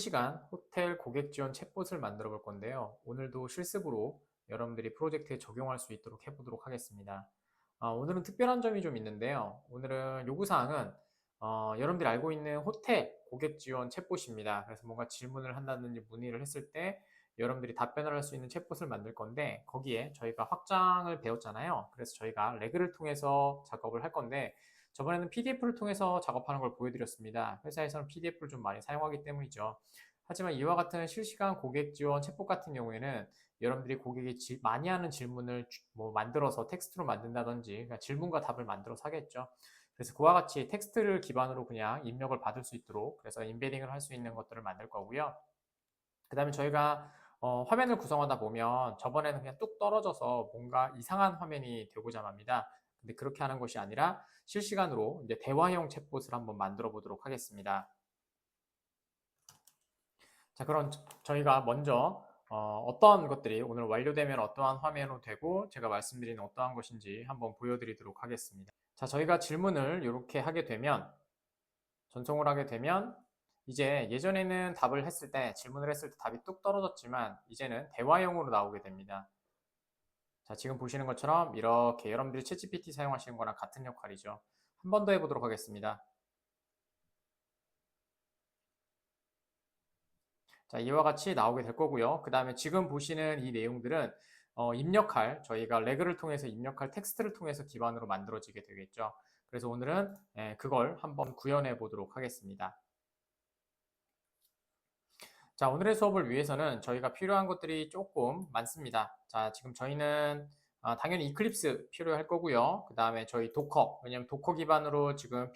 실시간 호텔 고객 지원 챗봇을 만들어 볼 건데요. 오늘도 실습으로 여러분들이 프로젝트에 적용할 수 있도록 해보도록 하겠습니다. 오늘은 특별한 점이 좀 있는데요. 오늘은 요구사항은 여러분들이 알고 있는 호텔 고객 지원 챗봇입니다. 그래서 뭔가 질문을 한다든지 문의를 했을 때 여러분들이 답변을 할 수 있는 챗봇을 만들 건데 거기에 저희가 확장을 배웠잖아요. 그래서 저희가 레그를 통해서 작업을 할 건데 저번에는 PDF를 통해서 작업하는 걸 보여드렸습니다. 회사에서는 PDF를 좀 많이 사용하기 때문이죠. 하지만 이와 같은 실시간 고객 지원 챗봇 같은 경우에는 여러분들이 고객이 많이 하는 질문을 만들어서 텍스트로 만든다든지 그러니까 질문과 답을 만들어서 하겠죠. 그래서 그와 같이 텍스트를 기반으로 그냥 입력을 받을 수 있도록 그래서 인베딩을 할 수 있는 것들을 만들 거고요. 그 다음에 저희가 화면을 구성하다 보면 저번에는 그냥 뚝 떨어져서 뭔가 이상한 화면이 되고자 합니다. 근데 그렇게 하는 것이 아니라 실시간으로 이제 대화형 챗봇을 한번 만들어 보도록 하겠습니다. 자, 그럼 저희가 먼저 어떠한 것들이 오늘 완료되면 어떠한 화면으로 되고 제가 말씀드린 어떠한 것인지 한번 보여드리도록 하겠습니다. 자, 저희가 질문을 이렇게 하게 되면 전송을 하게 되면 이제 예전에는 답을 했을 때 질문을 했을 때 답이 뚝 떨어졌지만 이제는 대화형으로 나오게 됩니다. 자, 지금 보시는 것처럼 이렇게 여러분들이 챗GPT 사용하시는 거랑 같은 역할이죠. 한 번 더 해보도록 하겠습니다. 자, 이와 같이 나오게 될 거고요. 그 다음에 지금 보시는 이 내용들은 입력할 저희가 레그를 통해서 입력할 텍스트를 통해서 기반으로 만들어지게 되겠죠. 그래서 오늘은 그걸 한번 구현해 보도록 하겠습니다. 자, 오늘의 수업을 위해서는 저희가 필요한 것들이 조금 많습니다. 자, 지금 저희는 당연히 이클립스 필요할 거고요. 그 다음에 저희 도커, 왜냐면 도커 기반으로 지금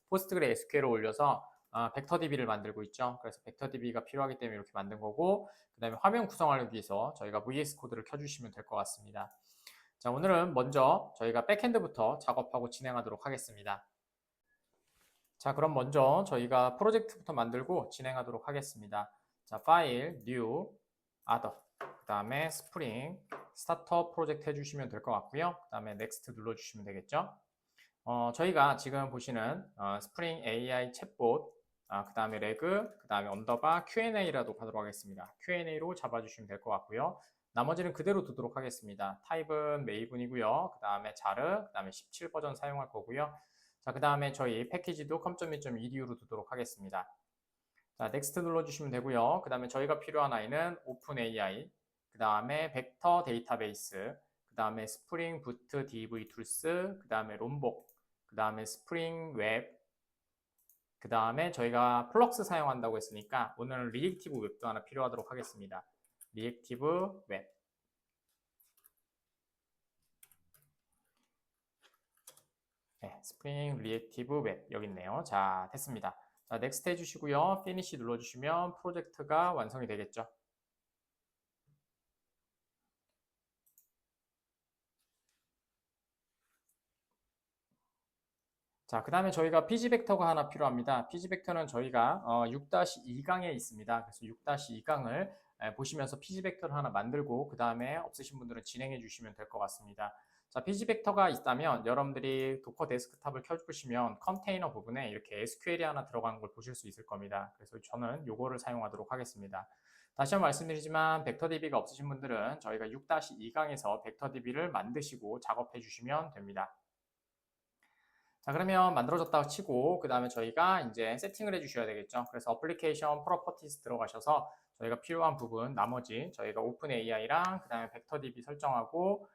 포스트그레 SQL을 올려서 벡터DB를 만들고 있죠. 그래서 벡터DB가 필요하기 때문에 이렇게 만든 거고, 그 다음에 화면 구성을 위해서 저희가 VS 코드를 켜주시면 될 것 같습니다. 자, 오늘은 먼저 저희가 백엔드부터 작업하고 진행하도록 하겠습니다. 자, 그럼 먼저 저희가 프로젝트부터 만들고 진행하도록 하겠습니다. 자, 파일, new, other, 그 다음에 스프링, 스타트업 프로젝트 해주시면 될 것 같고요. 그 다음에 next 눌러주시면 되겠죠. 저희가 지금 보시는 스프링 AI 챗봇, 그 다음에 레그, 그 다음에 언더바 Q&A라도 하도록 하겠습니다. Q&A로 잡아주시면 될 것 같고요. 나머지는 그대로 두도록 하겠습니다. 타입은 메이븐이고요. 그 다음에 자르, 그 다음에 17 버전 사용할 거고요. 자, 그 다음에 저희 패키지도 com.me.edu로 두도록 하겠습니다. 자, 넥스트 눌러주시면 되고요. 그 다음에 저희가 필요한 아이는 오픈AI, 그 다음에 벡터 데이터베이스, 그 다음에 스프링 부트 DV 툴스, 그 다음에 롬복, 그 다음에 스프링 웹, 그 다음에 저희가 플럭스 사용한다고 했으니까 오늘은 리액티브 웹도 하나 필요하도록 하겠습니다. 리액티브 웹. 네, 스프링 리액티브 웹 여기 있네요. 자, 됐습니다. 자, 넥스트 해주시고요. 피니시 눌러주시면 프로젝트가 완성이 되겠죠. 자, 그 다음에 저희가 피지벡터가 하나 필요합니다. 피지벡터는 저희가 6-2강에 있습니다. 그래서 6-2강을 보시면서 피지벡터를 하나 만들고 그 다음에 없으신 분들은 진행해 주시면 될 것 같습니다. 자, 피지벡터가 있다면 여러분들이 도커 데스크탑을 켜주시면 컨테이너 부분에 이렇게 SQL이 하나 들어가는 걸 보실 수 있을 겁니다. 그래서 저는 요거를 사용하도록 하겠습니다. 다시 한번 말씀드리지만 벡터DB가 없으신 분들은 저희가 6-2강에서 벡터DB를 만드시고 작업해 주시면 됩니다. 자, 그러면 만들어졌다고 치고 그 다음에 저희가 이제 세팅을 해주셔야 되겠죠. 그래서 어플리케이션 프로퍼티스 들어가셔서 저희가 필요한 부분 나머지 저희가 오픈 AI랑 그 다음에 벡터DB 설정하고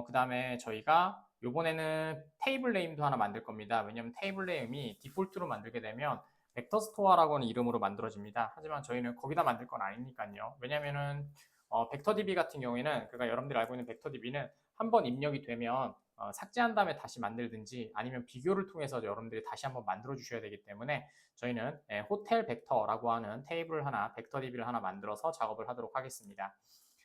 그 다음에 저희가 요번에는 테이블 네임도 하나 만들 겁니다. 왜냐면 테이블 네임이 디폴트로 만들게 되면 벡터 스토어라고 하는 이름으로 만들어집니다. 하지만 저희는 거기다 만들 건 아니니까요. 왜냐면은 벡터DB 같은 경우에는 그러니까 여러분들이 알고 있는 벡터DB는 한번 입력이 되면 삭제한 다음에 다시 만들든지 아니면 비교를 통해서 여러분들이 다시 한번 만들어 주셔야 되기 때문에 저희는 호텔 벡터라고 하는 테이블 하나, 벡터DB를 하나 만들어서 작업을 하도록 하겠습니다.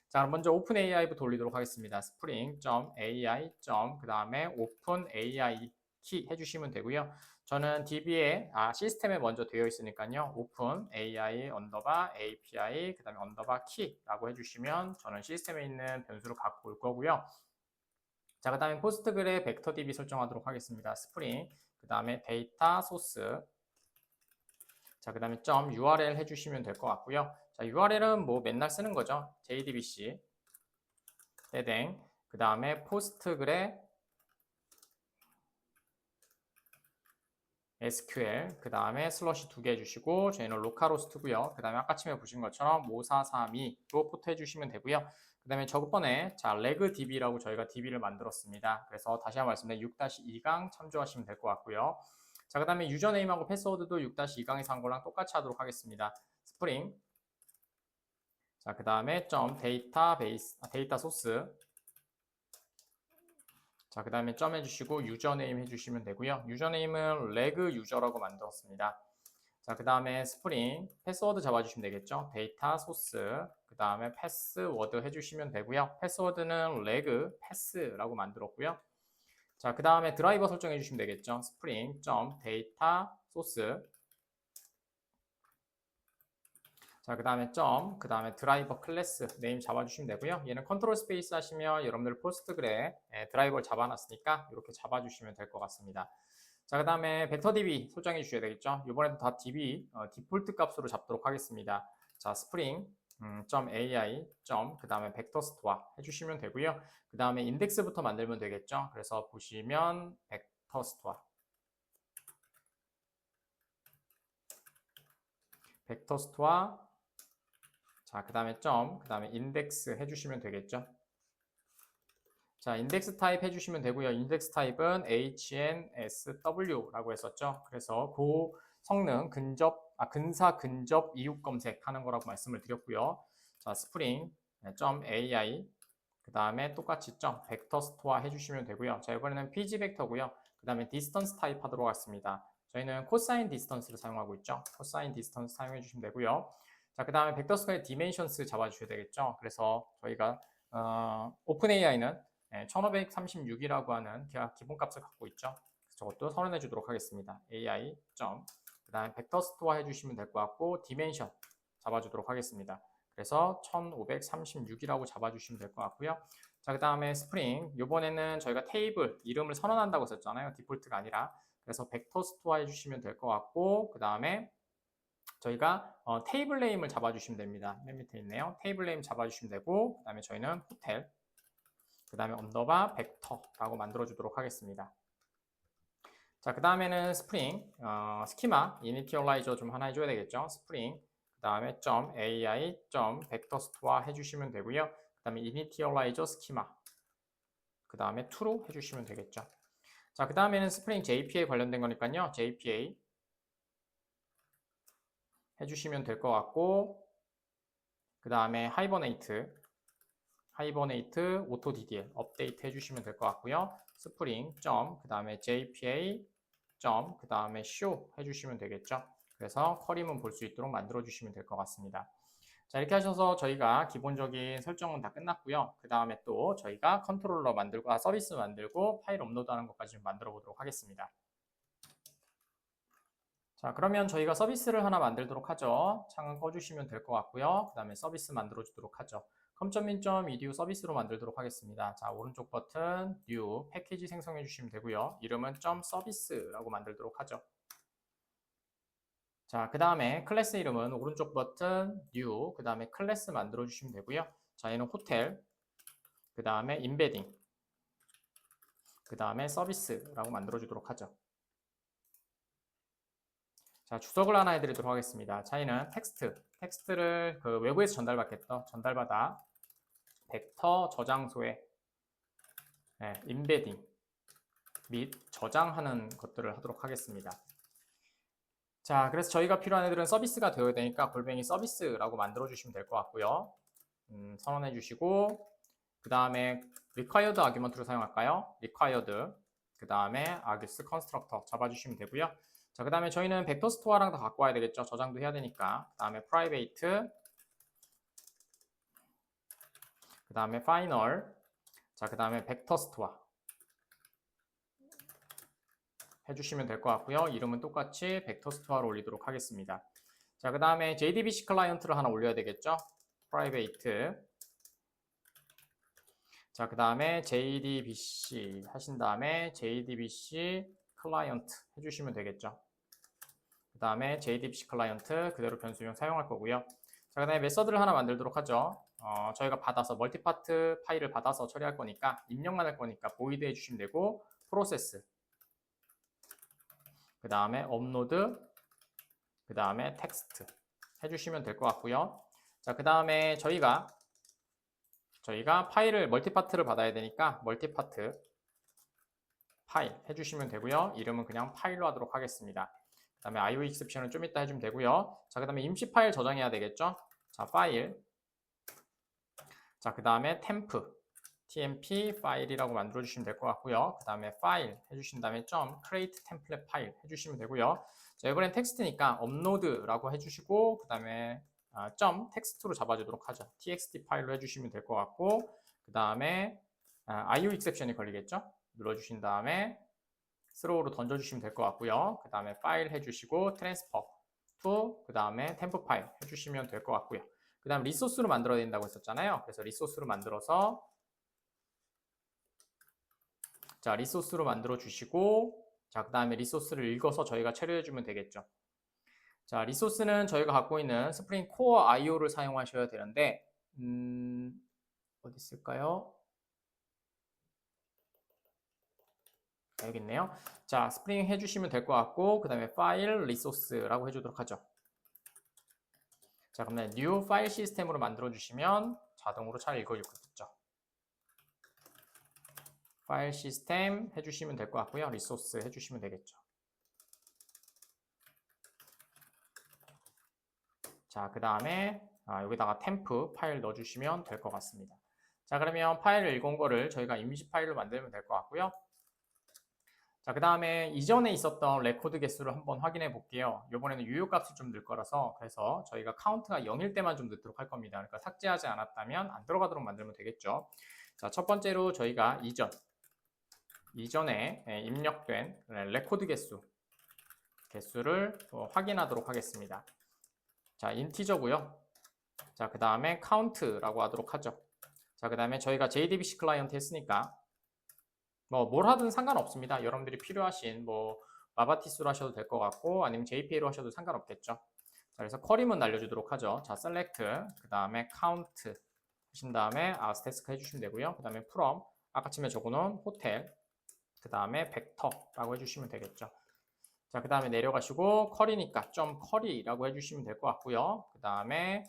자, 그럼 먼저 오픈AI부터 돌리도록 하겠습니다. spring.ai. 그 다음에 openAI 키 해주시면 되고요. 저는 DB에 시스템에 먼저 되어 있으니까요. openAI 언더바 API 그 다음에 언더바 키라고 해주시면 저는 시스템에 있는 변수를 갖고 올 거고요. 자, 그 다음에 포스트그레 벡터DB 설정하도록 하겠습니다. 스프링, 그 다음에 데이터 소스, 자, 그 다음에 .url 해주시면 될 것 같고요. 자, URL은 뭐 맨날 쓰는 거죠. JDBC 땡. 그 다음에 포스트그레 SQL, 그 다음에 슬러시 2개 해주시고, 저희는 로컬호스트고요. 그 다음에 아까 처음에 보신 것처럼 5432로 포트 해주시면 되고요. 그 다음에 저번에 자 레그DB라고 저희가 DB를 만들었습니다. 그래서 다시 한번 말씀드리면 6-2강 참조하시면 될 것 같고요. 자, 그 다음에 유저네임하고 패스워드도 6-2강에서 한 거랑 똑같이 하도록 하겠습니다. 스프링. 자, 그 다음에 데이터 소스. 자, 그 다음에 점 해주시고 유저네임 해주시면 되고요. 유저네임은 레그 유저라고 만들었습니다. 자, 그 다음에 스프링 패스워드 잡아주시면 되겠죠. 데이터 소스, 그 다음에 패스워드 해주시면 되고요. 패스워드는 레그 패스라고 만들었고요. 자, 그 다음에 드라이버 설정해 주시면 되겠죠. 스프링 데이터 소스. 자, 그 다음에 드라이버 클래스 네임 잡아주시면 되고요. 얘는 컨트롤 스페이스 하시면 여러분들 포스트그레 드라이버를 잡아놨으니까 이렇게 잡아주시면 될 것 같습니다. 자, 그 다음에 벡터DB 설정해 주셔야 되겠죠. 이번에도 다 DB 디폴트 값으로 잡도록 하겠습니다. 자, 스프링 .ai 그 다음에 벡터스토어 해주시면 되고요. 그 다음에 인덱스부터 만들면 되겠죠. 그래서 보시면 벡터스토어 자, 그 다음에 그 다음에 인덱스 해주시면 되겠죠. 자, 인덱스 타입 해주시면 되고요. 인덱스 타입은 HNSW라고 했었죠. 그래서 고성능 근사 근접 이웃 검색하는 거라고 말씀을 드렸고요. 자, 스프링 .ai 그 다음에 똑같이 벡터 스토어 해주시면 되고요. 자, 이번에는 pg 벡터고요. 그 다음에 디스턴스 타입 하도록 하겠습니다. 저희는 코사인 디스턴스를 사용하고 있죠. 코사인 디스턴스 사용해 주시면 되고요. 자, 그 다음에 벡터 스퀘어 디멘션스 잡아주셔야 되겠죠. 그래서 저희가 오픈 AI는 1536이라고 하는 기본값을 갖고 있죠. 저것도 선언해 주도록 하겠습니다. AI 그 다음에 벡터 스토어 해주시면 될 것 같고 디멘션 잡아주도록 하겠습니다. 그래서 1536이라고 잡아주시면 될 것 같고요. 자, 그 다음에 스프링 이번에는 저희가 테이블 이름을 선언한다고 했었잖아요. 디폴트가 아니라. 그래서 벡터 스토어 해주시면 될 것 같고 그 다음에 저희가 테이블 네임을 잡아주시면 됩니다. 맨 밑에 있네요. 테이블 네임 잡아주시면 되고 그 다음에 저희는 호텔 그 다음에 언더바 벡터라고 만들어주도록 하겠습니다. 자, 그 다음에는 스프링 스키마 이니티얼라이저 좀 하나 해줘야 되겠죠. 스프링 그 다음에 .ai 벡터 스토어 해주시면 되고요. 그 다음에 이니티얼라이저 스키마 그 다음에 true로 해주시면 되겠죠. 자, 그 다음에는 스프링 JPA 관련된 거니까요. JPA 해주시면 될 것 같고 그 다음에 하이버네이트 오토 DDL 업데이트 해주시면 될 것 같고요. 스프링 그 다음에 JPA 그 다음에 show 해주시면 되겠죠. 그래서 쿼리문 볼 수 있도록 만들어 주시면 될 것 같습니다. 자, 이렇게 하셔서 저희가 기본적인 설정은 다 끝났고요. 그 다음에 또 저희가 컨트롤러 만들고 서비스 만들고 파일 업로드하는 것까지 만들어 보도록 하겠습니다. 자, 그러면 저희가 서비스를 하나 만들도록 하죠. 창은 꺼주시면 될 것 같고요. 그 다음에 서비스 만들어 주도록 하죠. com.min.edu 서비스로 만들도록 하겠습니다. 자, 오른쪽 버튼 new 패키지 생성해 주시면 되고요. 이름은 .service라고 만들도록 하죠. 자, 그 다음에 클래스 이름은 오른쪽 버튼 new 그 다음에 클래스 만들어 주시면 되고요. 자, 얘는 호텔 그 다음에 인베딩 그 다음에 서비스라고 만들어 주도록 하죠. 자, 주석을 하나 해드리도록 하겠습니다. 저희는 텍스트를 그 외부에서 전달받아 벡터 저장소에 인베딩 및 저장하는 것들을 하도록 하겠습니다. 자, 그래서 저희가 필요한 애들은 서비스가 되어야 되니까 골뱅이 서비스라고 만들어 주시면 될 것 같고요. 선언해 주시고 그 다음에 required argument로 사용할까요? required 그 다음에 args constructor 잡아주시면 되고요. 자, 그 다음에 저희는 벡터 스토어랑 다 갖고 와야 되겠죠. 저장도 해야 되니까. 그 다음에 private 그 다음에 final 자, 그 다음에 벡터 스토어 해주시면 될 것 같고요. 이름은 똑같이 벡터 스토어로 올리도록 하겠습니다. 자, 그 다음에 JDBC 클라이언트를 하나 올려야 되겠죠. private 자, 그 다음에 JDBC 하신 다음에 JDBC 클라이언트 해주시면 되겠죠. 그 다음에 JDBC 클라이언트 그대로 변수명 사용할 거고요. 자, 그 다음에 메서드를 하나 만들도록 하죠. 저희가 받아서 멀티파트 파일을 받아서 처리할 거니까 입력만 할 거니까 void 해주시면 되고 프로세스 그 다음에 업로드 그 다음에 텍스트 해주시면 될 것 같고요. 자, 그 다음에 저희가 파일을 멀티파트를 받아야 되니까 멀티파트 파일 해주시면 되고요. 이름은 그냥 파일로 하도록 하겠습니다. 그 다음에 IO exception은 좀 이따 해주면 되고요. 자, 그 다음에 임시 파일 저장해야 되겠죠. 자, 파일. 자, 그 다음에 tmp 파일이라고 만들어 주시면 될 것 같고요. 그 다음에 파일 해주신 다음에 .create template 파일 해주시면 되고요. 자, 이번엔 텍스트니까 업로드라고 해주시고 그 다음에 텍스트로 잡아주도록 하죠. txt 파일로 해주시면 될 것 같고 그 다음에 IO exception이 걸리겠죠. 눌러주신 다음에 throw로 던져주시면 될 것 같고요. 그 다음에 파일 해주시고 transfer to 그 다음에 temp 파일 해주시면 될 것 같고요. 그 다음 리소스로 만들어야 된다고 했었잖아요. 그래서 리소스로 만들어서 자, 리소스로 만들어 주시고 자, 그 다음에 리소스를 읽어서 저희가 처리해 주면 되겠죠. 자, 리소스는 저희가 갖고 있는 스프링 코어 IO를 사용하셔야 되는데 어디 있을까요? 여기 있네요. 자, 스프링 해주시면 될 것 같고 그 다음에 파일 리소스라고 해주도록 하죠. 자, 그러면 new 파일 시스템으로 만들어 주시면 자동으로 잘 읽어주겠죠. 파일 시스템 해주시면 될 것 같고요. 리소스 해주시면 되겠죠. 자, 그 다음에 여기다가 템프 파일 넣어주시면 될 것 같습니다. 자, 그러면 파일을 읽은 거를 저희가 임시 파일로 만들면 될 것 같고요. 자, 그 다음에 이전에 있었던 레코드 개수를 한번 확인해 볼게요. 이번에는 유효값이 좀 늘 거라서 그래서 저희가 카운트가 0일 때만 좀 넣도록 할 겁니다. 그러니까 삭제하지 않았다면 안 들어가도록 만들면 되겠죠. 자, 첫 번째로 저희가 이전에 입력된 레코드 개수를 확인하도록 하겠습니다. 자, 인티저고요. 자, 그 다음에 count라고 하도록 하죠. 자, 그 다음에 저희가 JDBC 클라이언트 했으니까 뭘 하든 상관없습니다. 여러분들이 필요하신 마바티스로 하셔도 될 것 같고 아니면 JPA로 하셔도 상관없겠죠. 자, 그래서 쿼리문 날려주도록 하죠. 자, select 그 다음에 count 하신 다음에 asterisk 해주시면 되고요. 그 다음에 from 아까 처음에 적어놓은 호텔 그 다음에 벡터라고 해주시면 되겠죠. 자, 그 다음에 내려가시고 쿼리니까 .쿼리라고 해주시면 될 것 같고요. 그 다음에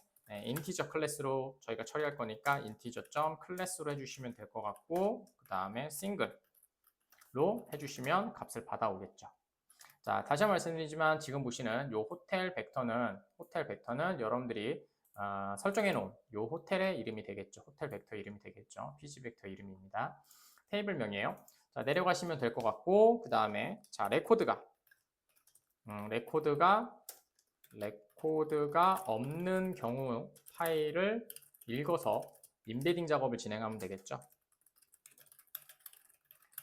인티저 클래스로 저희가 처리할 거니까 인티저 .클래스로 해주시면 될 것 같고 그 다음에 싱글로 해주시면 값을 받아오겠죠. 자, 다시 한번 말씀드리지만 지금 보시는 이 호텔 벡터는 여러분들이 설정해 놓은 이 호텔의 이름이 되겠죠. 호텔 벡터 이름이 되겠죠. PG 벡터 이름입니다. 테이블명이에요. 자, 내려가시면 될 것 같고 그 다음에 자, 레코드가 없는 경우 파일을 읽어서 임베딩 작업을 진행하면 되겠죠.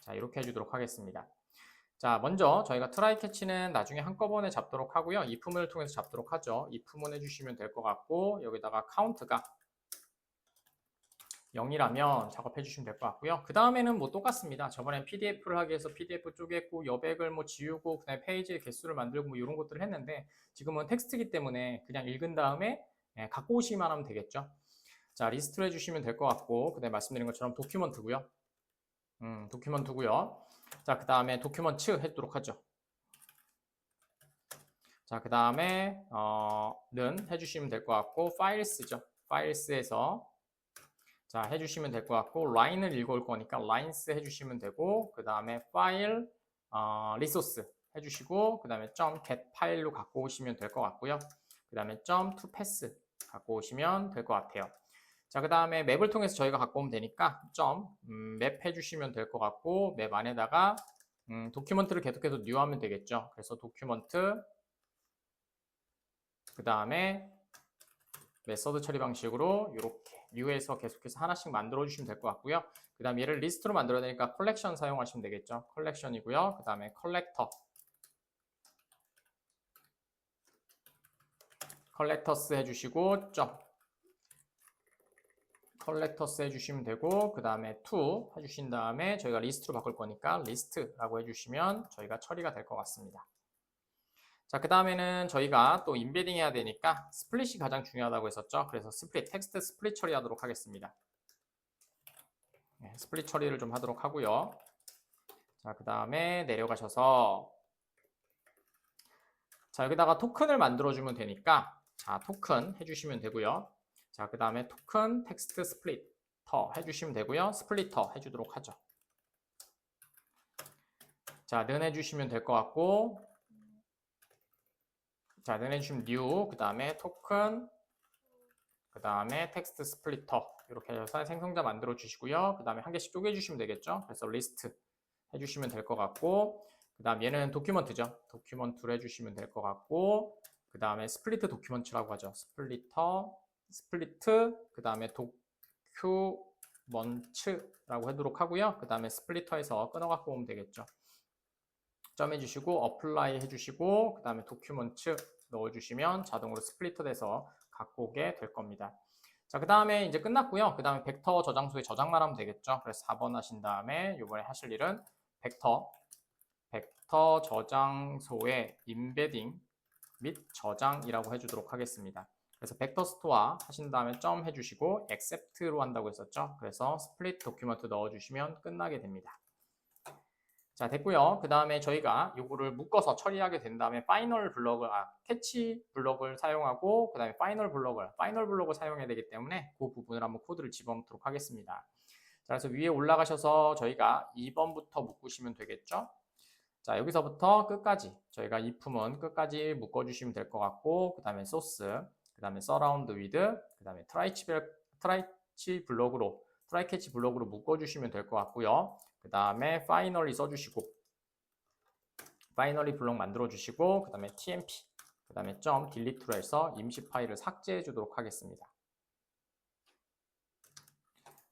자, 이렇게 해주도록 하겠습니다. 자, 먼저 저희가 try catch는 나중에 한꺼번에 잡도록 하고요. if문을 통해서 잡도록 하죠. if문 해주시면 될 것 같고 여기다가 count가 0이라면 작업해 주시면 될 것 같고요. 그 다음에는 똑같습니다. 저번엔 PDF를 하기 위해서 PDF 쪼갰고 여백을 지우고 그다음에 페이지의 개수를 만들고 이런 것들을 했는데 지금은 텍스트이기 때문에 그냥 읽은 다음에 갖고 오시기만 하면 되겠죠. 자, 리스트를 해주시면 될 것 같고 그다음에 말씀드린 것처럼 도큐먼트고요. 자, 그 다음에 도큐먼트 해도록 하죠. 자, 그 다음에 는 해주시면 될 것 같고 파일스죠. 파일스에서 자, 해주시면 될 것 같고 라인을 읽어올 거니까 lines 해주시면 되고 그 다음에 파일 리소스 해주시고 그 다음에 .get 파일로 갖고 오시면 될 것 같고요. 그 다음에 .to pass 갖고 오시면 될 것 같아요. 자, 그 다음에 맵을 통해서 저희가 갖고 오면 되니까 맵 해주시면 될 것 같고 맵 안에다가 도큐먼트를 계속해서 new 하면 되겠죠. 그래서 도큐먼트 그 다음에 메서드 처리 방식으로 이렇게 new에서 계속해서 하나씩 만들어 주시면 될 것 같고요. 그 다음 얘를 리스트로 만들어야 되니까 컬렉션 사용하시면 되겠죠. 컬렉션이고요. 그 다음에 컬렉터스 해주시고 컬렉터스 해주시면 되고 그 다음에 to 해주신 다음에 저희가 리스트로 바꿀 거니까 리스트라고 해주시면 저희가 처리가 될 것 같습니다. 자, 그 다음에는 저희가 또 인베딩 해야 되니까 스플릿이 가장 중요하다고 했었죠. 그래서 스플릿, 텍스트 스플릿 처리하도록 하겠습니다. 네, 스플릿 처리를 좀 하도록 하고요. 자, 그 다음에 내려가셔서 자, 여기다가 토큰을 만들어주면 되니까 자, 토큰 해주시면 되고요. 자, 그 다음에 토큰 텍스트 스플리터 해주시면 되고요. 스플리터 해주도록 하죠. 자, 는 해주시면 될 것 같고 자, 는 해주시면 new, 그 다음에 토큰, 그 다음에 텍스트 스플리터 이렇게 해서 생성자 만들어 주시고요. 그 다음에 한 개씩 쪼개주시면 되겠죠. 그래서 리스트 해주시면 될 것 같고 그 다음 얘는 도큐먼트죠. 도큐먼트로 해주시면 될 것 같고 그 다음에 스플리트 도큐먼트라고 하죠. 스플리터, 스플리트, 그 다음에 도큐먼트라고 하도록 하고요. 그 다음에 스플리터에서 끊어 갖고 오면 되겠죠. 점 해주시고 어플라이 해주시고 그 다음에 도큐먼트 넣어주시면 자동으로 스플리터 돼서 갖고 오게 될 겁니다. 자, 그 다음에 이제 끝났고요. 그 다음에 벡터 저장소에 저장만 하면 되겠죠. 그래서 4번 하신 다음에 이번에 하실 일은 벡터 저장소에 임베딩 및 저장이라고 해주도록 하겠습니다. 그래서 벡터 스토어 하신 다음에 점 해주시고 accept로 한다고 했었죠. 그래서 스플릿 도큐먼트 넣어주시면 끝나게 됩니다. 자, 됐고요. 그 다음에 저희가 이거를 묶어서 처리하게 된 다음에 파이널 블럭을, 캐치 블럭을 사용하고 그 다음에 파이널 블럭을 사용해야 되기 때문에 그 부분을 한번 코드를 집어넣도록 하겠습니다. 자, 그래서 위에 올라가셔서 저희가 2번부터 묶으시면 되겠죠. 자, 여기서부터 끝까지 저희가 이 품은 끝까지 묶어주시면 될 것 같고 그 다음에 소스, 그 다음에 서라운드 위드, 그 다음에 트라이캐치 블럭으로 묶어주시면 될 것 같고요. 그 다음에 파이널리 써주시고 파이널리 블록 만들어주시고 그 다음에 tmp, 그 다음에 점 딜리트로 해서 임시 파일을 삭제해 주도록 하겠습니다.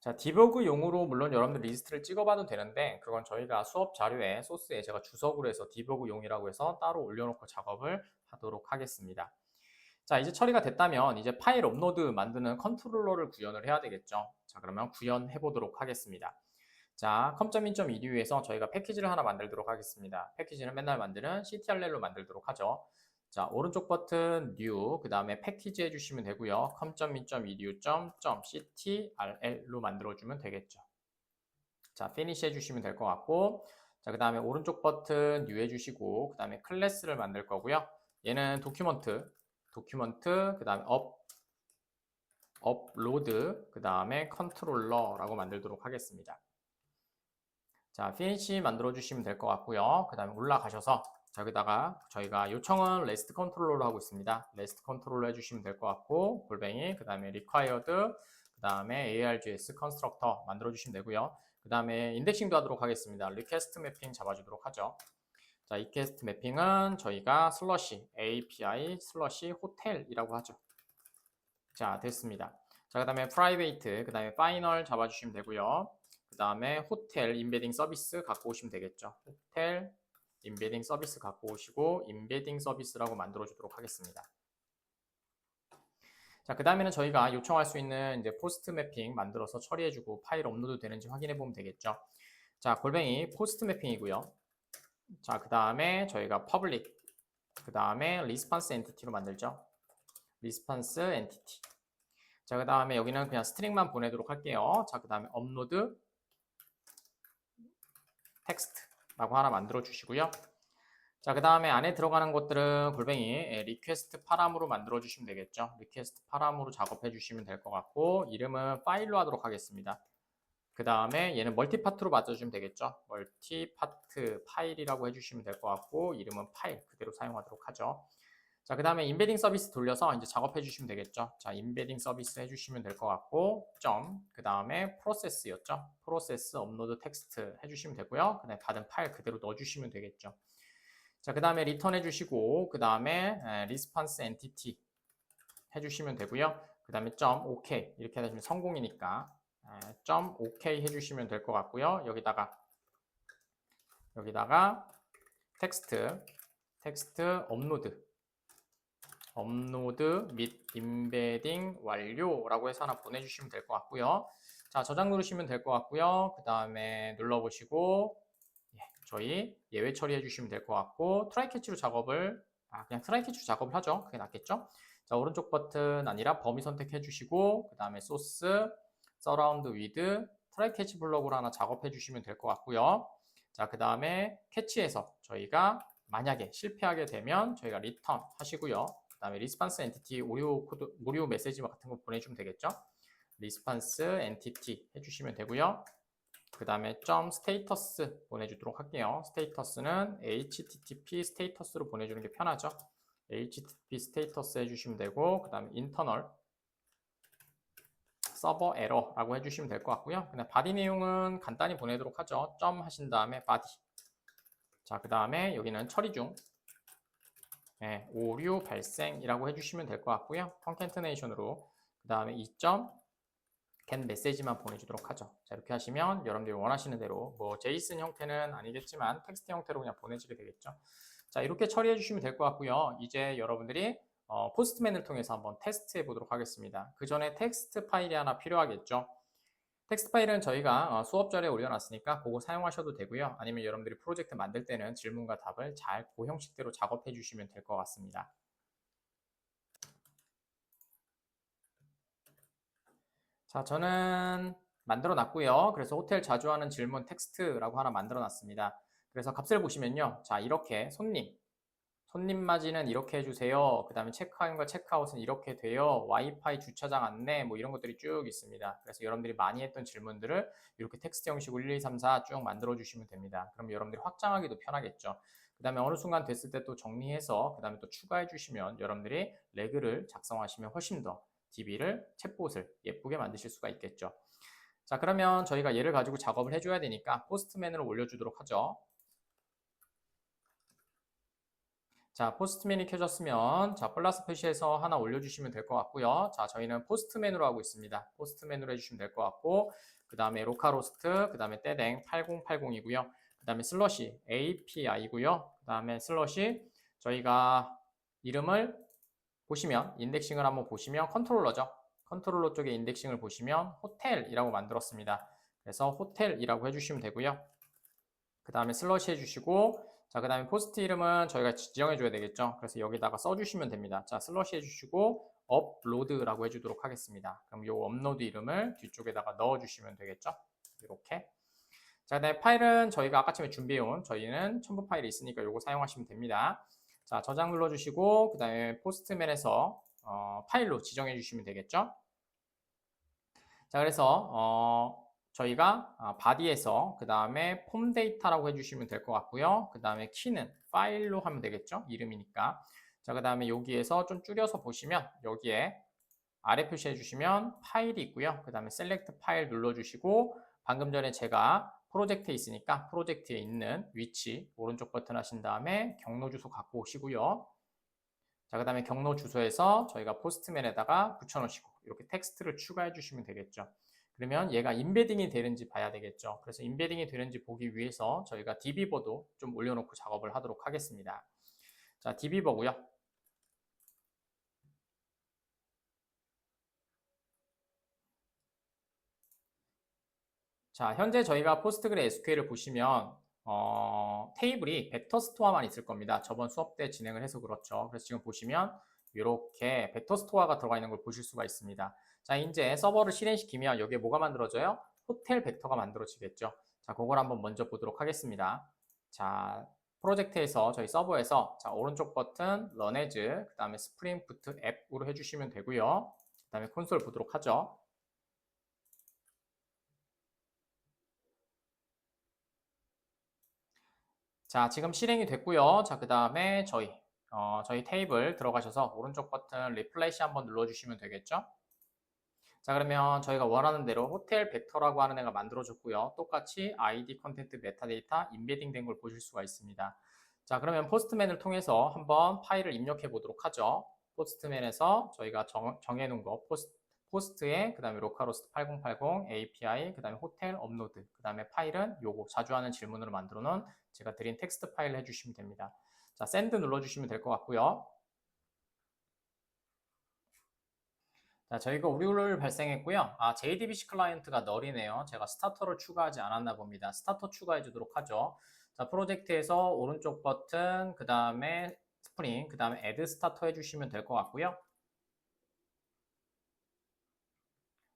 자, 디버그용으로 물론 여러분들 리스트를 찍어봐도 되는데 그건 저희가 수업 자료에 소스에 제가 주석으로 해서 디버그용이라고 해서 따로 올려놓고 작업을 하도록 하겠습니다. 자, 이제 처리가 됐다면 이제 파일 업로드 만드는 컨트롤러를 구현을 해야 되겠죠. 자, 그러면 구현해 보도록 하겠습니다. 자, com.in.edu에서 저희가 패키지를 하나 만들도록 하겠습니다. 패키지는 맨날 만드는 ctrl로 만들도록 하죠. 자, 오른쪽 버튼 new, 그 다음에 패키지 해주시면 되고요. com.in.edu.ctrl로 만들어주면 되겠죠. 자, finish 해주시면 될 것 같고 자, 그 다음에 오른쪽 버튼 new 해주시고 그 다음에 클래스를 만들 거고요. 얘는 도큐먼트, 그 다음에 업로드, 그 다음에 컨트롤러라고 만들도록 하겠습니다. 자, finish 만들어 주시면 될 것 같고요. 그 다음에 올라가셔서 여기다가 저희가 요청은 REST 컨트롤러로 하고 있습니다. REST 컨트롤러 해주시면 될 것 같고 골뱅이, 그 다음에 required, 그 다음에 args constructor 만들어 주시면 되고요. 그 다음에 인덱싱도 하도록 하겠습니다. request 매핑 잡아주도록 하죠. 자, 이 request 매핑은 저희가 슬러시 api 슬러시 호텔이라고 하죠. 자, 됐습니다. 자, 그 다음에 private, 그 다음에 final 잡아주시면 되고요. 그 다음에 호텔 인베딩 서비스 갖고 오시면 되겠죠. 호텔 인베딩 서비스 갖고 오시고 인베딩 서비스라고 만들어 주도록 하겠습니다. 자, 그 다음에는 저희가 요청할 수 있는 이제 포스트 매핑 만들어서 처리해주고 파일 업로드 되는지 확인해 보면 되겠죠. 자, 골뱅이 포스트 매핑이고요. 자, 그 다음에 저희가 public, 그 다음에 response entity로 만들죠. response entity. 자, 그 다음에 여기는 그냥 스트링만 보내도록 할게요. 자, 그 다음에 업로드 텍스트라고 하나 만들어 주시고요. 자, 그 다음에 안에 들어가는 것들은 골뱅이 리퀘스트 파람으로 만들어 주시면 되겠죠. 리퀘스트 파람으로 작업해 주시면 될 것 같고 이름은 파일로 하도록 하겠습니다. 그 다음에 얘는 멀티파트로 맞춰주면 되겠죠. 멀티파트 파일이라고 해주시면 될 것 같고 이름은 파일 그대로 사용하도록 하죠. 자, 그 다음에 인베딩 서비스 돌려서 이제 작업해 주시면 되겠죠. 자, 인베딩 서비스 해주시면 될 것 같고 그 다음에 프로세스였죠. 프로세스 업로드 텍스트 해주시면 되고요. 그 다음에 받은 파일 그대로 넣어주시면 되겠죠. 자, 그 다음에 리턴 해주시고 그 다음에 리스폰스 엔티티 해주시면 되고요. 그 다음에 OK 이렇게 해주시면 성공이니까 OK 해주시면 될 것 같고요. 여기다가 텍스트 업로드 및 인베딩 완료라고 해서 하나 보내주시면 될 것 같고요. 자, 저장 누르시면 될 것 같고요. 그 다음에 눌러보시고 저희 예외 처리해 주시면 될 것 같고 트라이 캐치로 작업을 그냥 트라이 캐치 작업을 하죠. 그게 낫겠죠? 자, 오른쪽 버튼 아니라 범위 선택해 주시고, 그 다음에 소스, 서라운드 위드, 트라이 캐치 블럭으로 하나 작업해 주시면 될 것 같고요. 자, 그 다음에 캐치에서 저희가 만약에 실패하게 되면 저희가 리턴 하시고요. 그 다음에 리스판스 엔티티 오류 코드, 오류 메시지 같은 거 보내주면 되겠죠? 리스판스 엔티티 해주시면 되고요. 그 다음에 점 스테이터스 보내주도록 할게요. 스테이터스는 http 스테이터스로 보내주는 게 편하죠. http 스테이터스 해주시면 되고, 그 다음에 인터널 서버 에러라고 해주시면 될 것 같고요. 그냥 바디 내용은 간단히 보내도록 하죠. 점 하신 다음에 바디. 자, 그 다음에 여기는 처리 중 오류 발생이라고 해주시면 될 것 같고요. 컨캔트네이션으로 그 다음에 2점 get 메시지만 보내주도록 하죠. 자, 이렇게 하시면 여러분들이 원하시는 대로 뭐 제이슨 형태는 아니겠지만 텍스트 형태로 그냥 보내지게 되겠죠. 자, 이렇게 처리해 주시면 될 것 같고요. 이제 여러분들이 포스트맨을 통해서 한번 테스트해 보도록 하겠습니다. 그 전에 텍스트 파일이 하나 필요하겠죠. 텍스트 파일은 저희가 수업 전에 올려놨으니까 그거 사용하셔도 되고요. 아니면 여러분들이 프로젝트 만들 때는 질문과 답을 잘 그 형식대로 작업해 주시면 될 것 같습니다. 자, 저는 만들어 놨고요. 그래서 호텔 자주 하는 질문 텍스트라고 하나 만들어 놨습니다. 그래서 값을 보시면요. 자, 이렇게 손님 맞이는 이렇게 해주세요. 그 다음에 체크아웃과 체크아웃은 이렇게 돼요. 와이파이 주차장 안내 뭐 이런 것들이 쭉 있습니다. 그래서 여러분들이 많이 했던 질문들을 이렇게 텍스트 형식으로 1, 2, 3, 4 쭉 만들어 주시면 됩니다. 그럼 여러분들이 확장하기도 편하겠죠. 그 다음에 어느 순간 됐을 때 또 정리해서 그 다음에 또 추가해 주시면 여러분들이 레그를 작성하시면 훨씬 더 DB를 챗봇을 예쁘게 만드실 수가 있겠죠. 자, 그러면 저희가 얘를 가지고 작업을 해줘야 되니까 포스트맨으로 올려주도록 하죠. 자, 포스트맨이 켜졌으면 자, 플러스 표시해서 하나 올려주시면 될 것 같고요. 자, 저희는 포스트맨으로 하고 있습니다. 포스트맨으로 해주시면 될 것 같고, 그 다음에 로카로스트, 그 다음에 떼댕 8080이고요. 그 다음에 슬러시 API고요. 그 다음에 슬러시 저희가 이름을 보시면 인덱싱을 한번 보시면 컨트롤러죠. 컨트롤러 쪽에 인덱싱을 보시면 호텔이라고 만들었습니다. 그래서 호텔이라고 해주시면 되고요. 그 다음에 슬러시 해주시고, 자, 그 다음에 포스트 이름은 저희가 지정해줘야 되겠죠. 그래서 여기다가 써주시면 됩니다. 자, 슬러시 해주시고 업로드라고 해주도록 하겠습니다. 그럼 이 업로드 이름을 뒤쪽에다가 넣어주시면 되겠죠. 이렇게. 자, 그 다음에 파일은 저희가 아까 전에 준비해온 저희는 첨부 파일이 있으니까 이거 사용하시면 됩니다. 자, 저장 눌러주시고 그 다음에 포스트맨에서 파일로 지정해 주시면 되겠죠. 자, 그래서 저희가 바디에서 그 다음에 폼 데이터라고 해주시면 될 것 같고요. 그 다음에 키는 파일로 하면 되겠죠. 이름이니까. 자, 그 다음에 여기에서 좀 줄여서 보시면 여기에 아래 표시해 주시면 파일이 있고요. 그 다음에 셀렉트 파일 눌러주시고 방금 전에 제가 프로젝트에 있으니까 프로젝트에 있는 위치 오른쪽 버튼 하신 다음에 경로 주소 갖고 오시고요. 자, 그 다음에 경로 주소에서 저희가 포스트맨에다가 붙여놓으시고 이렇게 텍스트를 추가해 주시면 되겠죠. 그러면 얘가 인베딩이 되는지 봐야 되겠죠. 그래서 인베딩이 되는지 보기 위해서 저희가 db버도 좀 올려놓고 작업을 하도록 하겠습니다. 자, db버고요. 자, 현재 저희가 포스트그레 SQL을 보시면 테이블이 벡터 스토어만 있을 겁니다. 저번 수업 때 진행을 해서 그렇죠. 그래서 지금 보시면 이렇게 벡터 스토어가 들어가 있는 걸 보실 수가 있습니다. 자, 이제 서버를 실행시키면 여기에 뭐가 만들어져요? 호텔 벡터가 만들어지겠죠. 자, 그걸 한번 먼저 보도록 하겠습니다. 자, 프로젝트에서 저희 서버에서 자, 오른쪽 버튼 run as 그 다음에 스프링 부트 앱으로 해주시면 되고요. 그 다음에 콘솔 보도록 하죠. 자, 지금 실행이 됐고요. 자, 그 다음에 저희 테이블 들어가셔서 오른쪽 버튼 리플레시 한번 눌러주시면 되겠죠. 자, 그러면 저희가 원하는 대로 호텔 벡터라고 하는 애가 만들어졌고요. 똑같이 ID, 컨텐트, 메타데이터, 인베딩 된 걸 보실 수가 있습니다. 자, 그러면 포스트맨을 통해서 한번 파일을 입력해 보도록 하죠. 포스트맨에서 저희가 정해놓은 거, 포스트에 그 다음에 로컬호스트 8080 API 그 다음에 호텔 업로드 그 다음에 파일은 요거 자주 하는 질문으로 만들어 놓은 제가 드린 텍스트 파일 해주시면 됩니다. 자, 샌드 눌러주시면 될 것 같고요. 자, 저희가 오류를 발생했고요. JDBC 클라이언트가 널이네요. 제가 스타터를 추가하지 않았나 봅니다. 스타터 추가해 주도록 하죠. 자, 프로젝트에서 오른쪽 버튼, 그 다음에 스프링, 그 다음에 add 스타터 해주시면 될 것 같고요.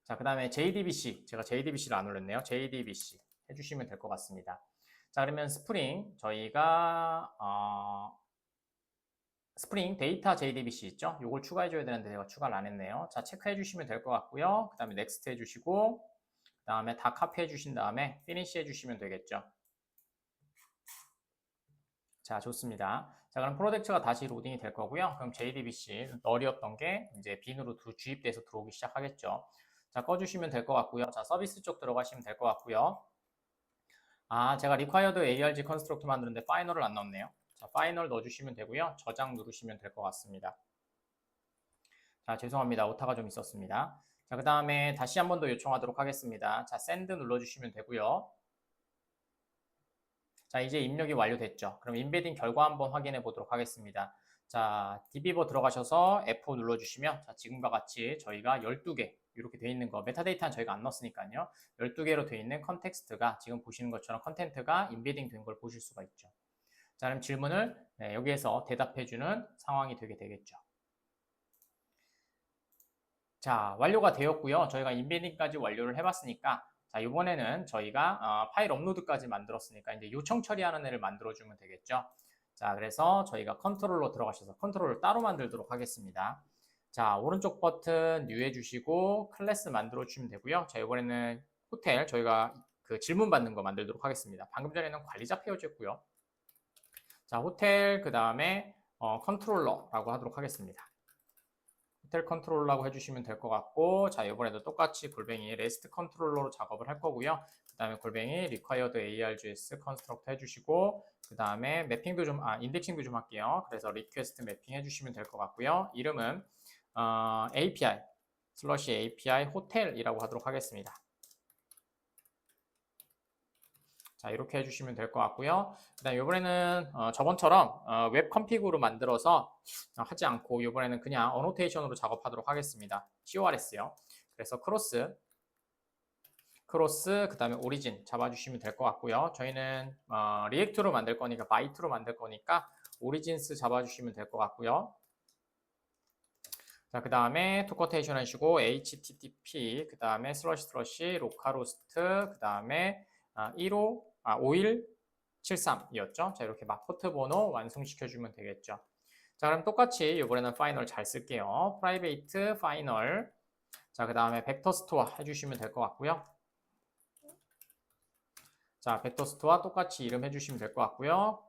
자, 그 다음에 JDBC, 제가 JDBC를 안 올렸네요. JDBC 해주시면 될 것 같습니다. 자, 그러면 스프링, 저희가 스프링 데이터 JDBC 있죠? 이걸 추가해줘야 되는데 제가 추가를 안 했네요. 자, 체크해주시면 될 것 같고요. 그 다음에 넥스트 해주시고, 그 다음에 다 카피해주신 다음에 피니시 해주시면 되겠죠. 자, 좋습니다. 자, 그럼 프로젝트가 다시 로딩이 될 거고요. 그럼 JDBC 널이었던 게 이제 빈으로 주입돼서 들어오기 시작하겠죠. 자, 꺼주시면 될 것 같고요. 자, 서비스 쪽 들어가시면 될 것 같고요. 아, 제가 required ARG 컨스트럭트 만드는데 파이널을 안 넣었네요. 자, 파이널 넣어주시면 되고요. 저장 누르시면 될 것 같습니다. 자, 죄송합니다. 오타가 좀 있었습니다. 자, 그 다음에 다시 한 번 더 요청하도록 하겠습니다. 자, send 눌러주시면 되고요. 자, 이제 입력이 완료됐죠. 그럼 인베딩 결과 한번 확인해 보도록 하겠습니다. 자, dbeaver 들어가셔서 F5 눌러주시면 자, 지금과 같이 저희가 12개 이렇게 돼 있는 거 메타데이터는 저희가 안 넣었으니까요. 12개로 돼 있는 컨텍스트가 지금 보시는 것처럼 컨텐트가 인베딩 된 걸 보실 수가 있죠. 자, 그럼 질문을 여기에서 대답해주는 상황이 되게 되겠죠. 자, 완료가 되었고요. 저희가 인베딩까지 완료를 해봤으니까 자, 이번에는 저희가 파일 업로드까지 만들었으니까 이제 요청 처리하는 애를 만들어주면 되겠죠. 자, 그래서 저희가 컨트롤러 들어가셔서 컨트롤을 따로 만들도록 하겠습니다. 자, 오른쪽 버튼 뉴 해주시고 클래스 만들어주시면 되고요. 자, 이번에는 호텔 저희가 그 질문 받는 거 만들도록 하겠습니다. 방금 전에는 관리자 페어즈였고요. 자, 호텔 그 다음에 컨트롤러라고 하도록 하겠습니다. 호텔 컨트롤러라고 해주시면 될 것 같고, 자, 이번에도 똑같이 골뱅이 REST 컨트롤러로 작업을 할 거고요. 그 다음에 골뱅이 required ARGS 컨스트럭트 해주시고, 그 다음에 매핑도 좀, 인덱싱도 좀 할게요. 그래서 request 매핑 해주시면 될 것 같고요. 이름은 API /API 호텔이라고 하도록 하겠습니다. 자, 이렇게 해주시면 될 것 같고요. 그 다음에 이번에는 저번처럼 웹 컨피그로 만들어서 하지 않고 이번에는 그냥 어노테이션으로 작업하도록 하겠습니다. CORS요. 그래서 크로스 그 다음에 오리진 잡아주시면 될 것 같고요. 저희는 리액트로 만들 거니까 바이트로 만들 거니까 오리진스 잡아주시면 될 것 같고요. 자, 그 다음에 토커테이션 하시고 HTTP 그 다음에 슬러시 로컬호스트 그 다음에 5173이었죠. 자, 이렇게 막 포트 번호 완성시켜주면 되겠죠. 자, 그럼 똑같이 이번에는 파이널 잘 쓸게요. 프라이베이트 파이널. 자, 그 다음에 벡터 스토어 해주시면 될 것 같고요. 자, 벡터 스토어 똑같이 이름 해주시면 될 것 같고요.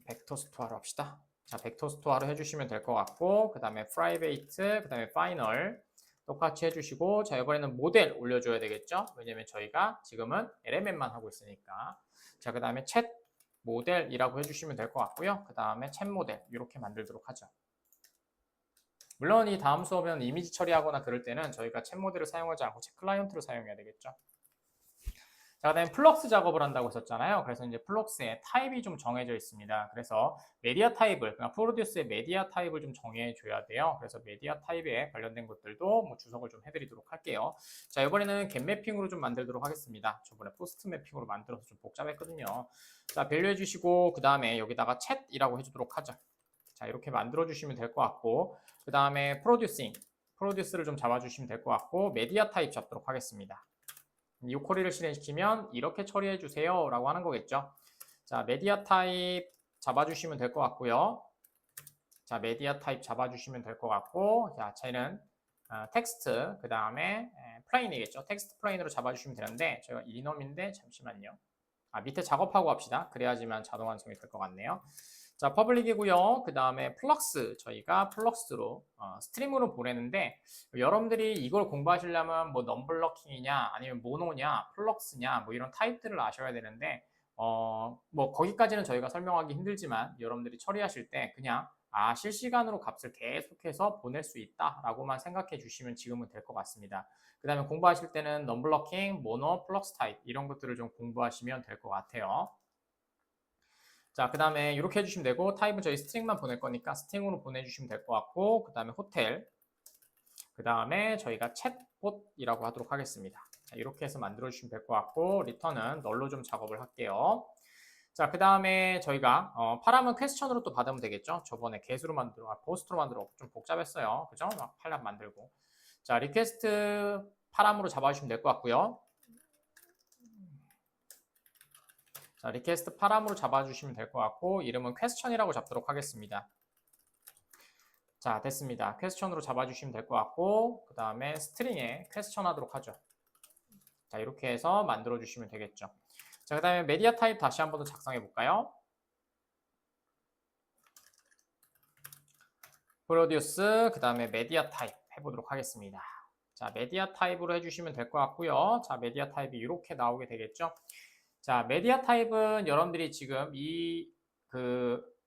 벡터 스토어로 합시다. 자, 벡터 스토어로 해주시면 될 것 같고, 그 다음에 프라이베이트, 그 다음에 파이널. 똑같이 해주시고, 자, 이번에는 모델 올려줘야 되겠죠? 왜냐면 저희가 지금은 LMM만 하고 있으니까. 자, 그 다음에 챗 모델이라고 해주시면 될 것 같고요. 그 다음에 챗 모델, 이렇게 만들도록 하죠. 물론 이 다음 수업에는 이미지 처리하거나 그럴 때는 저희가 챗 모델을 사용하지 않고 챗 클라이언트를 사용해야 되겠죠. 자, 그다음에 플럭스 작업을 한다고 했었잖아요. 그래서 이제 플럭스에 타입이 좀 정해져 있습니다. 그래서 메디아 타입을, 그냥 프로듀스의 메디아 타입을 좀 정해줘야 돼요. 그래서 메디아 타입에 관련된 것들도 뭐 주석을 좀 해드리도록 할게요. 자, 이번에는 겟 매핑으로 좀 만들도록 하겠습니다. 저번에 포스트 매핑으로 만들어서 좀 복잡했거든요. 자, 밸류 해주시고 그 다음에 여기다가 챗이라고 해주도록 하죠. 자, 이렇게 만들어주시면 될 것 같고, 그 다음에 프로듀스를 좀 잡아주시면 될 것 같고, 메디아 타입 잡도록 하겠습니다. 이 쿼리를 실행시키면 이렇게 처리해 주세요 라고 하는 거겠죠. 자, 메디아 타입 잡아주시면 될 것 같고요. 자, 메디아 타입 잡아주시면 될 것 같고, 자, 쟤는 텍스트, 그 다음에 플레인이겠죠. 텍스트 플레인으로 잡아주시면 되는데, 저희가 이넘인데, 잠시만요. 밑에 작업하고 합시다. 그래야지만 자동 완성이 될 것 같네요. 자, 퍼블릭이고요. 그 다음에 플럭스, 저희가 플럭스로 스트림으로 보내는데 여러분들이 이걸 공부하시려면 뭐 넘블러킹이냐 아니면 모노냐 플럭스냐 뭐 이런 타입들을 아셔야 되는데 뭐 거기까지는 저희가 설명하기 힘들지만 여러분들이 처리하실 때 그냥 실시간으로 값을 계속해서 보낼 수 있다라고만 생각해 주시면 지금은 될 것 같습니다. 그 다음에 공부하실 때는 넘블러킹, 모노, 플럭스 타입 이런 것들을 좀 공부하시면 될 것 같아요. 자, 그 다음에 이렇게 해주시면 되고 타입은 저희 스트링만 보낼 거니까 스트링으로 보내주시면 될 것 같고 그 다음에 호텔 그 다음에 저희가 챗봇이라고 하도록 하겠습니다. 자, 이렇게 해서 만들어 주시면 될 것 같고 리턴은 널로 좀 작업을 할게요. 자, 그 다음에 저희가 파람은 퀘스천으로 또 받으면 되겠죠. 저번에 개수로 만들어, 포스트로 만들어 좀 복잡했어요. 그죠? 막 팔랍 만들고. 자, 리퀘스트 파람으로 잡아주시면 될 것 같고요. 자, 리퀘스트 파람으로 잡아주시면 될 것 같고 이름은 퀘스천이라고 잡도록 하겠습니다. 자, 됐습니다. 퀘스천으로 잡아주시면 될 것 같고 그 다음에 스트링에 퀘스천 하도록 하죠. 자, 이렇게 해서 만들어주시면 되겠죠. 자, 그 다음에 메디아 타입 다시 한번 더 작성해 볼까요? 프로듀스, 그 다음에 메디아 타입 해보도록 하겠습니다. 자, 메디아 타입으로 해주시면 될 것 같고요. 자, 메디아 타입이 이렇게 나오게 되겠죠. 자, 메디아 타입은 여러분들이 지금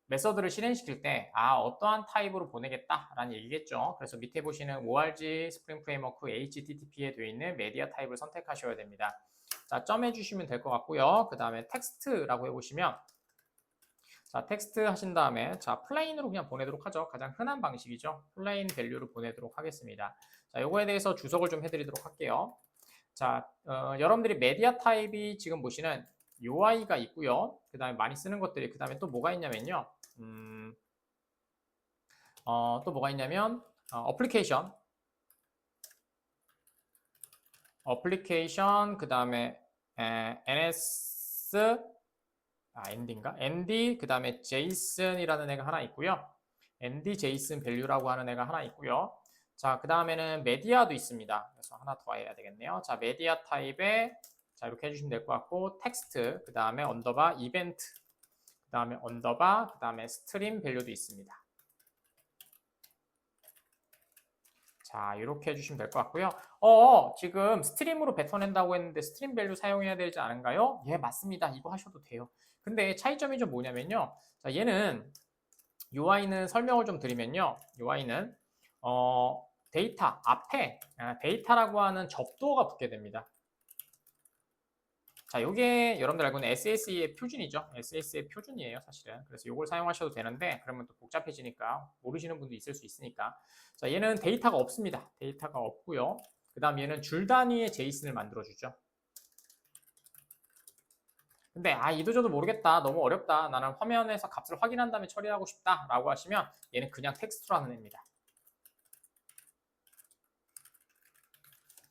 메서드를 실행시킬 때, 어떠한 타입으로 보내겠다라는 얘기겠죠. 그래서 밑에 보시는 ORG, 스프링 프레임워크, HTTP에 되어 있는 메디아 타입을 선택하셔야 됩니다. 자, 점 해주시면 될 것 같고요. 그 다음에 텍스트라고 해보시면, 자, 텍스트 하신 다음에, 자, 플레인으로 그냥 보내도록 하죠. 가장 흔한 방식이죠. 플레인 밸류를 보내도록 하겠습니다. 자, 요거에 대해서 주석을 좀 해드리도록 할게요. 자, 여러분들이 메디아 타입이 지금 보시는 UI가 있고요. 그 다음에 많이 쓰는 것들이, 그 다음에 또 뭐가 있냐면요. 또 뭐가 있냐면, 어플리케이션, 그 다음에 NS, ND인가? ND, 그 다음에 JSON이라는 애가 하나 있고요. ND JSON 밸류라고 하는 애가 하나 있고요. 자, 그 다음에는 메디아도 있습니다. 그래서 하나 더 해야 되겠네요. 자, 메디아 타입에, 자, 이렇게 해주시면 될 것 같고, 텍스트, 그 다음에 언더바 이벤트, 그 다음에 언더바, 그 다음에 스트림 밸류도 있습니다. 자, 이렇게 해주시면 될 것 같고요. 지금 스트림으로 뱉어낸다고 했는데 스트림 밸류 사용해야 되지 않은가요? 예, 맞습니다. 이거 하셔도 돼요. 근데 차이점이 좀 뭐냐면요. 자, 얘는 UI는 설명을 좀 드리면요. UI는 데이터 앞에 데이터라고 하는 접두어가 붙게 됩니다. 자, 요게 여러분들 알고 있는 SSE의 표준이죠. SS의 표준이에요, 사실은. 그래서 요걸 사용하셔도 되는데 그러면 또 복잡해지니까 모르시는 분도 있을 수 있으니까. 자, 얘는 데이터가 없습니다. 데이터가 없고요. 그 다음 얘는 줄 단위의 제이슨을 만들어주죠. 근데 이도저도 모르겠다. 너무 어렵다. 나는 화면에서 값을 확인한 다음에 처리하고 싶다. 라고 하시면 얘는 그냥 텍스트로 하는 애입니다.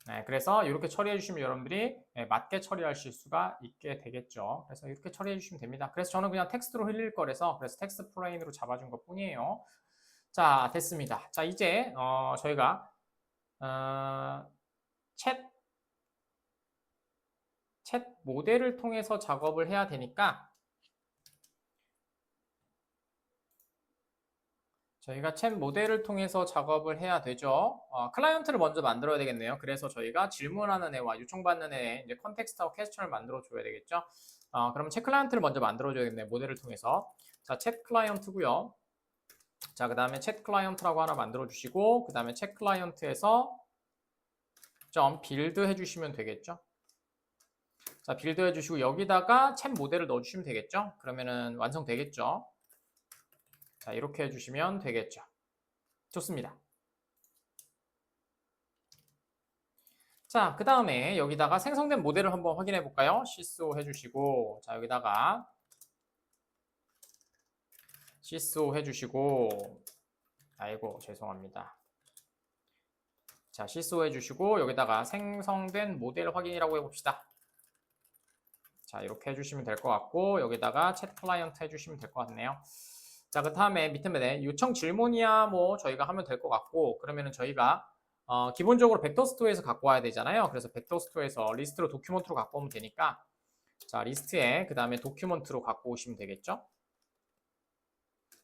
네, 그래서 이렇게 처리해 주시면 여러분들이 맞게 처리하실 수가 있게 되겠죠. 그래서 이렇게 처리해 주시면 됩니다. 그래서 저는 그냥 텍스트로 흘릴 거라서 그래서 텍스트 플레인으로 잡아준 것 뿐이에요. 자, 됐습니다. 자, 이제 저희가 챗 모델을 통해서 작업을 해야 되니까 저희가 챗 모델을 통해서 작업을 해야 되죠. 클라이언트를 먼저 만들어야 되겠네요. 그래서 저희가 질문하는 애와 요청받는 애 이제 컨텍스트하고 퀘스천을 만들어 줘야 되겠죠. 그러면 챗 클라이언트를 먼저 만들어 줘야겠네요. 모델을 통해서. 자, 챗 클라이언트고요. 자, 그 다음에 챗 클라이언트라고 하나 만들어 주시고 그 다음에 챗 클라이언트에서 점 빌드 해주시면 되겠죠. 자, 빌드 해주시고 여기다가 챗 모델을 넣어주시면 되겠죠. 그러면은 완성되겠죠. 자, 이렇게 해주시면 되겠죠. 좋습니다. 자, 그 다음에 여기다가 생성된 모델을 한번 확인해 볼까요? 시소 해주시고, 자, 여기다가 시소 해주시고, 아이고, 죄송합니다. 자, 시소 해주시고, 여기다가 생성된 모델 확인이라고 해봅시다. 자, 이렇게 해주시면 될 것 같고, 여기다가 챗 클라이언트 해주시면 될 것 같네요. 자, 그 다음에 밑에 요청 질문이야 뭐 저희가 하면 될 것 같고, 그러면은 저희가 기본적으로 벡터 스토어에서 갖고 와야 되잖아요. 그래서 벡터 스토어에서 리스트로 도큐먼트로 갖고 오면 되니까, 자, 리스트에 그 다음에 도큐먼트로 갖고 오시면 되겠죠.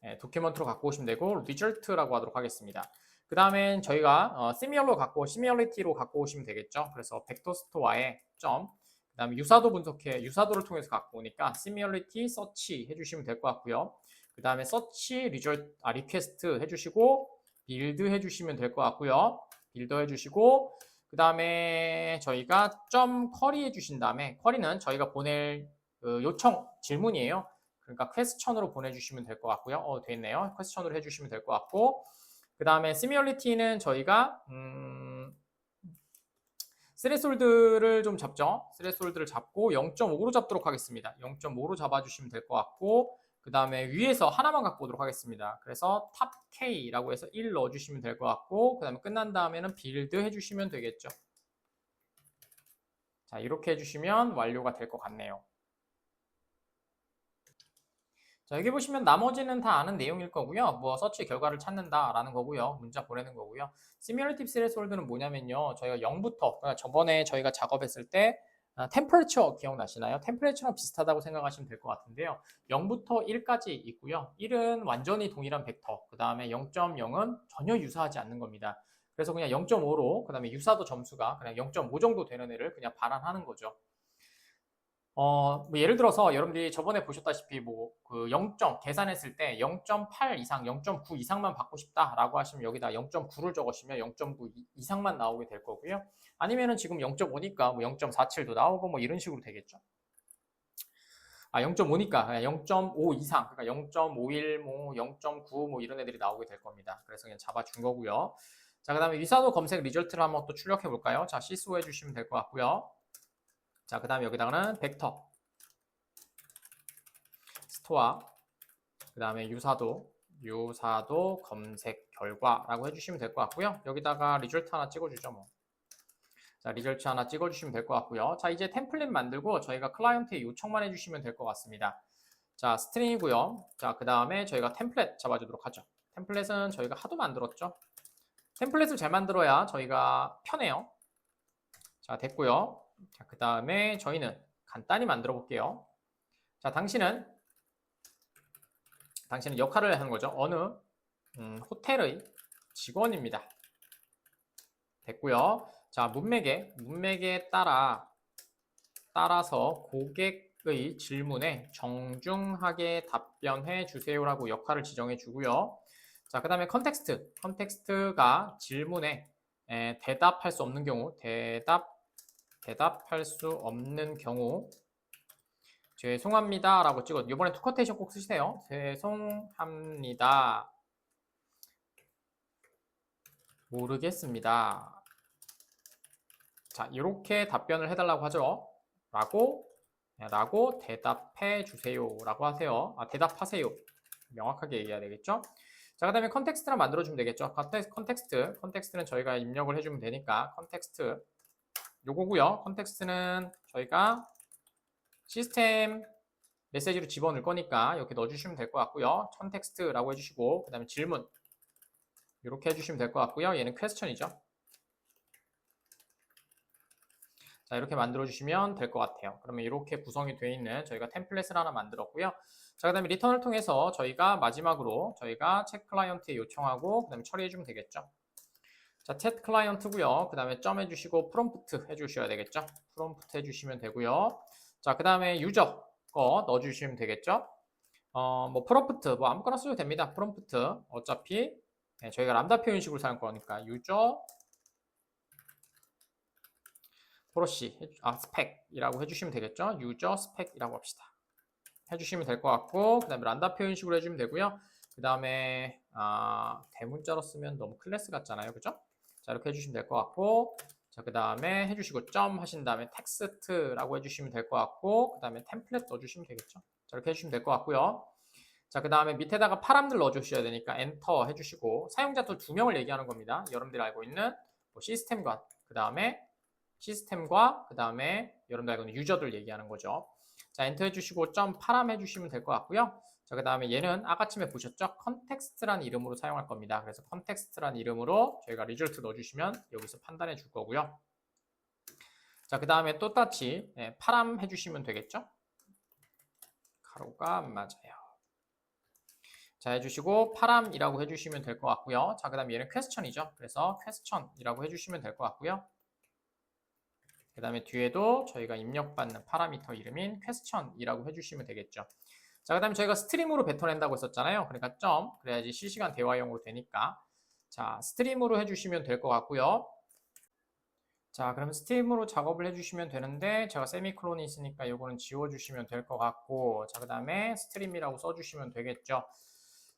네, 도큐먼트로 갖고 오시면 되고, 리절트라고 하도록 하겠습니다. 그 다음엔 저희가 시미얼리티로 갖고 오시면 되겠죠. 그래서 벡터 스토어에 점, 그 다음에 유사도를 통해서 갖고 오니까 시미얼리티 서치 해주시면 될 것 같고요. 그 다음에 서치 리퀘스트 해주시고 빌드 해주시면 될 것 같고요. 빌더 해주시고 그 다음에 저희가 점 쿼리 해주신 다음에 쿼리는 저희가 보낼 요청 질문이에요. 그러니까 퀘스천으로 보내주시면 될 것 같고요. 됐네요. 퀘스천으로 해주시면 될 것 같고 그 다음에 시미얼리티는 저희가 스레솔드를 좀 잡죠. 스레솔드를 잡고 0.5로 잡도록 하겠습니다. 0.5로 잡아주시면 될 것 같고, 그 다음에 위에서 하나만 갖고 오도록 하겠습니다. 그래서 탑 K라고 해서 1 넣어주시면 될 것 같고, 그 다음에 끝난 다음에는 빌드 해주시면 되겠죠. 자, 이렇게 해주시면 완료가 될 것 같네요. 자, 여기 보시면 나머지는 다 아는 내용일 거고요. 뭐 서치 결과를 찾는다라는 거고요. 문자 보내는 거고요. 시뮬레이티브 스레솔드는 뭐냐면요. 저희가 0부터, 그러니까 저번에 저희가 작업했을 때 템퍼레처 기억나시나요? 템퍼레처랑 비슷하다고 생각하시면 될 것 같은데요. 0부터 1까지 있고요. 1은 완전히 동일한 벡터, 그 다음에 0.0은 전혀 유사하지 않는 겁니다. 그래서 그냥 0.5로, 그 다음에 유사도 점수가 그냥 0.5 정도 되는 애를 그냥 발환하는 거죠. 뭐 예를 들어서 여러분들이 저번에 보셨다시피 그 0점 계산했을 때 0.8 이상, 0.9 이상만 받고 싶다라고 하시면 여기다 0.9를 적으시면 0.9 이상만 나오게 될 거고요. 아니면은 지금 0.5니까 뭐 0.47도 나오고 뭐 이런 식으로 되겠죠. 0.5니까 0.5 이상, 그러니까 0.51, 뭐 0.9 뭐 이런 애들이 나오게 될 겁니다. 그래서 그냥 잡아준 거고요. 자, 그 다음에 위사도 검색 리절트를 한번 또 출력해 볼까요? 자, 시스오 해주시면 될 것 같고요. 자, 그 다음에 여기다가는 벡터, 스토어, 그 다음에 유사도 검색 결과라고 해주시면 될 것 같고요. 여기다가 리절트 하나 찍어주죠, 뭐. 자, 리절트 하나 찍어주시면 될 것 같고요. 자, 이제 템플릿 만들고 저희가 클라이언트에 요청만 해주시면 될 것 같습니다. 자, 스트링이고요. 자, 그 다음에 저희가 템플릿 잡아주도록 하죠. 템플릿은 저희가 하도 만들었죠. 템플릿을 잘 만들어야 저희가 편해요. 자, 됐고요. 자, 그 다음에 저희는 간단히 만들어 볼게요. 자, 당신은 역할을 하는 거죠. 어느 호텔의 직원입니다. 됐고요. 자, 문맥에 따라서 고객의 질문에 정중하게 답변해 주세요라고 역할을 지정해 주고요. 자, 그 다음에 컨텍스트가 질문에 대답할 수 없는 경우, 대답할 수 없는 경우 죄송합니다 라고 찍어. 이번에 투커테이션 꼭 쓰시세요. 죄송합니다. 모르겠습니다. 자, 이렇게 답변을 해달라고 하죠. 라고 대답해 주세요 라고 하세요. 대답하세요. 명확하게 얘기해야 되겠죠. 자, 그 다음에 컨텍스트를 만들어주면 되겠죠. 컨텍스트는 저희가 입력을 해주면 되니까 컨텍스트 요거고요. 컨텍스트는 저희가 시스템 메시지로 집어넣을 거니까 이렇게 넣어주시면 될 것 같고요. 컨텍스트라고 해주시고, 그 다음에 질문 이렇게 해주시면 될 것 같고요. 얘는 퀘스천이죠. 자, 이렇게 만들어주시면 될 것 같아요. 그러면 이렇게 구성이 되어 있는 저희가 템플릿을 하나 만들었고요. 자, 그 다음에 리턴을 통해서 저희가 마지막으로 저희가 챗 클라이언트에 요청하고 그 다음에 처리해주면 되겠죠. 자, 챗 클라이언트고요. 그 다음에 점 해주시고 프롬프트 해주셔야 되겠죠. 프롬프트 해주시면 되고요. 자, 그 다음에 유저 거 넣어주시면 되겠죠. 뭐 프롬프트 뭐 아무거나 써도 됩니다. 프롬프트 어차피 저희가 람다 표현식으로 사용할 거니까 유저 프로시 스펙이라고 해주시면 되겠죠. 유저 스펙이라고 합시다. 해주시면 될 것 같고, 그 다음에 람다 표현식으로 해주면 되고요. 그 다음에 대문자로 쓰면 너무 클래스 같잖아요, 그죠? 자, 이렇게 해주시면 될 것 같고, 자, 그 다음에 해주시고 점 하신 다음에 텍스트라고 해주시면 될 것 같고, 그 다음에 템플릿 넣어주시면 되겠죠. 자, 이렇게 해주시면 될 것 같고요. 자, 그 다음에 밑에다가 파람들 넣어주셔야 되니까 엔터 해주시고, 사용자 또 2명을 얘기하는 겁니다. 여러분들이 알고 있는 시스템과 그 다음에 여러분들 알고 있는 유저들 얘기하는 거죠. 자, 엔터 해주시고 점 파람 해주시면 될 것 같고요. 자, 그 다음에 얘는 아까쯤에 보셨죠? 컨텍스트라는 이름으로 사용할 겁니다. 그래서 컨텍스트라는 이름으로 저희가 리절트 넣어주시면 여기서 판단해 줄 거고요. 자, 그 다음에 똑같이 파람 해주시면 되겠죠? 가로가 안 맞아요. 자, 해주시고 파람이라고 해주시면 될 것 같고요. 자, 그 다음에 얘는 퀘스천이죠. 그래서 퀘스천이라고 해주시면 될 것 같고요. 그 다음에 뒤에도 저희가 입력받는 파라미터 이름인 퀘스천이라고 해주시면 되겠죠. 자, 그 다음에 저희가 스트림으로 뱉어낸다고 했었잖아요. 그러니까 점, 그래야지 실시간 대화용으로 되니까. 자, 스트림으로 해주시면 될 것 같고요. 자, 그럼 스트림으로 작업을 해주시면 되는데 제가 세미콜론이 있으니까 이거는 지워주시면 될 것 같고, 자, 그 다음에 스트림이라고 써주시면 되겠죠.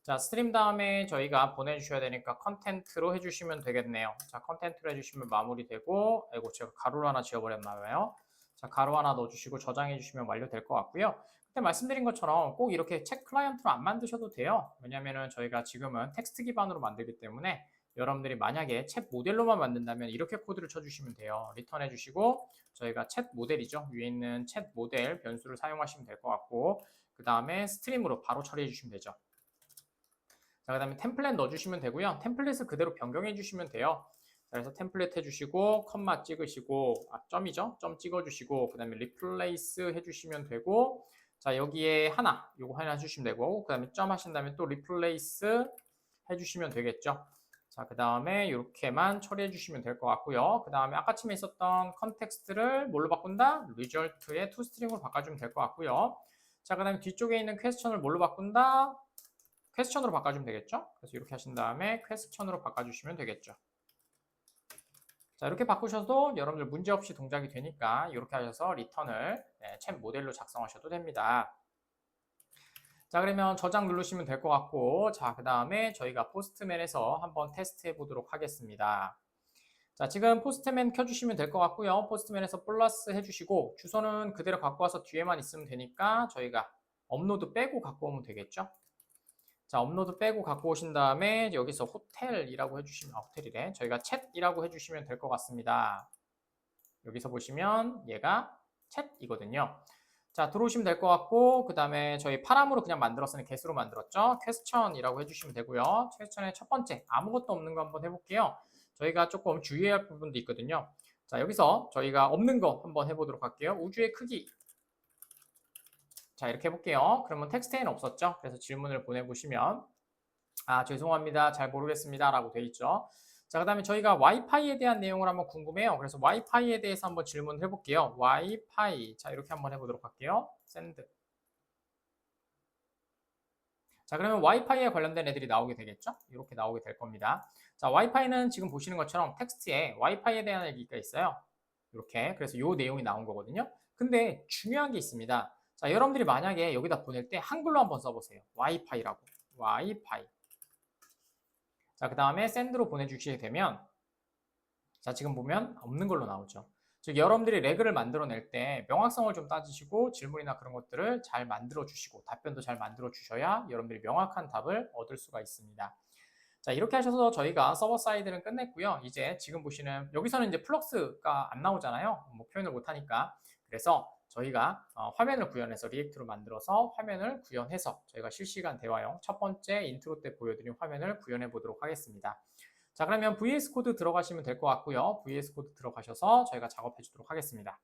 자, 스트림 다음에 저희가 보내주셔야 되니까 컨텐트로 해주시면 되겠네요. 자, 컨텐트로 해주시면 마무리되고, 아이고, 제가 가로를 하나 지어버렸나봐요. 자, 가로 하나 넣어주시고 저장해주시면 완료될 것 같고요. 그때 말씀드린 것처럼 꼭 이렇게 챗 클라이언트로 안 만드셔도 돼요. 왜냐면은 저희가 지금은 텍스트 기반으로 만들기 때문에 여러분들이 만약에 챗 모델로만 만든다면 이렇게 코드를 쳐주시면 돼요. 리턴 해주시고, 저희가 챗 모델이죠. 위에 있는 챗 모델 변수를 사용하시면 될 것 같고, 그 다음에 스트림으로 바로 처리해 주시면 되죠. 자, 그 다음에 템플릿 넣어주시면 되고요. 템플릿을 그대로 변경해 주시면 돼요. 자, 그래서 템플릿 해주시고, 컴마 찍으시고, 점이죠? 점 찍어주시고, 그 다음에 리플레이스 해주시면 되고, 자, 여기에 하나, 요거 하나 해주시면 되고, 그 다음에 점 하신 다음에 또 리플레이스 해주시면 되겠죠. 자, 그 다음에 이렇게만 처리해 주시면 될 것 같고요. 그 다음에 아까쯤에 있었던 컨텍스트를 뭘로 바꾼다? 리절트의 toString으로 바꿔주면 될 것 같고요. 자, 그 다음에 뒤쪽에 있는 퀘스천을 뭘로 바꾼다? 퀘스천으로 바꿔주면 되겠죠? 그래서 이렇게 하신 다음에 퀘스천으로 바꿔주시면 되겠죠. 자, 이렇게 바꾸셔도 여러분들 문제없이 동작이 되니까 이렇게 하셔서 리턴을 챗 모델로 작성하셔도 됩니다. 자, 그러면 저장 누르시면 될 것 같고, 자, 그 다음에 저희가 포스트맨에서 한번 테스트해 보도록 하겠습니다. 자, 지금 포스트맨 켜주시면 될 것 같고요. 포스트맨에서 플러스 해주시고, 주소는 그대로 갖고 와서 뒤에만 있으면 되니까 저희가 업로드 빼고 갖고 오면 되겠죠? 자, 업로드 빼고 갖고 오신 다음에 여기서 호텔이라고 해주시면, 호텔이래. 저희가 챗이라고 해주시면 될 것 같습니다. 여기서 보시면 얘가 챗이거든요. 자, 들어오시면 될 것 같고, 그 다음에 저희 파람으로 그냥 만들었으니 개수로 만들었죠. 퀘스천이라고 해주시면 되고요. 퀘스천의 첫 번째, 아무것도 없는 거 한번 해볼게요. 저희가 조금 주의해야 할 부분도 있거든요. 자, 여기서 저희가 없는 거 한번 해보도록 할게요. 우주의 크기. 자, 이렇게 해볼게요. 그러면 텍스트에는 없었죠? 그래서 질문을 보내보시면, 아, 죄송합니다. 잘 모르겠습니다. 라고 돼 있죠. 자, 그 다음에 저희가 와이파이에 대한 내용을 한번 궁금해요. 그래서 와이파이에 대해서 한번 질문을 해볼게요. 와이파이. 자, 이렇게 한번 해보도록 할게요. 샌드. 자, 그러면 와이파이에 관련된 애들이 나오게 되겠죠? 이렇게 나오게 될 겁니다. 자, 와이파이는 지금 보시는 것처럼 텍스트에 와이파이에 대한 얘기가 있어요. 이렇게. 그래서 요 내용이 나온 거거든요. 근데 중요한 게 있습니다. 자, 여러분들이 만약에 여기다 보낼 때 한글로 한번 써보세요. 와이파이라고. 와이파이. 자, 그 다음에 샌드로 보내주시게 되면, 자, 지금 보면 없는 걸로 나오죠. 즉, 여러분들이 레그를 만들어낼 때 명확성을 좀 따지시고 질문이나 그런 것들을 잘 만들어 주시고 답변도 잘 만들어 주셔야 여러분들이 명확한 답을 얻을 수가 있습니다. 자, 이렇게 하셔서 저희가 서버 사이드는 끝냈고요. 이제 지금 보시는 여기서는 이제 플럭스가 안 나오잖아요. 뭐 표현을 못 하니까. 그래서 저희가 화면을 구현해서 리액트로 만들어서 화면을 구현해서 저희가 실시간 대화용 첫 번째 인트로 때 보여드린 화면을 구현해 보도록 하겠습니다. 자, 그러면 VS 코드 들어가시면 될 것 같고요. VS 코드 들어가셔서 저희가 작업해 주도록 하겠습니다.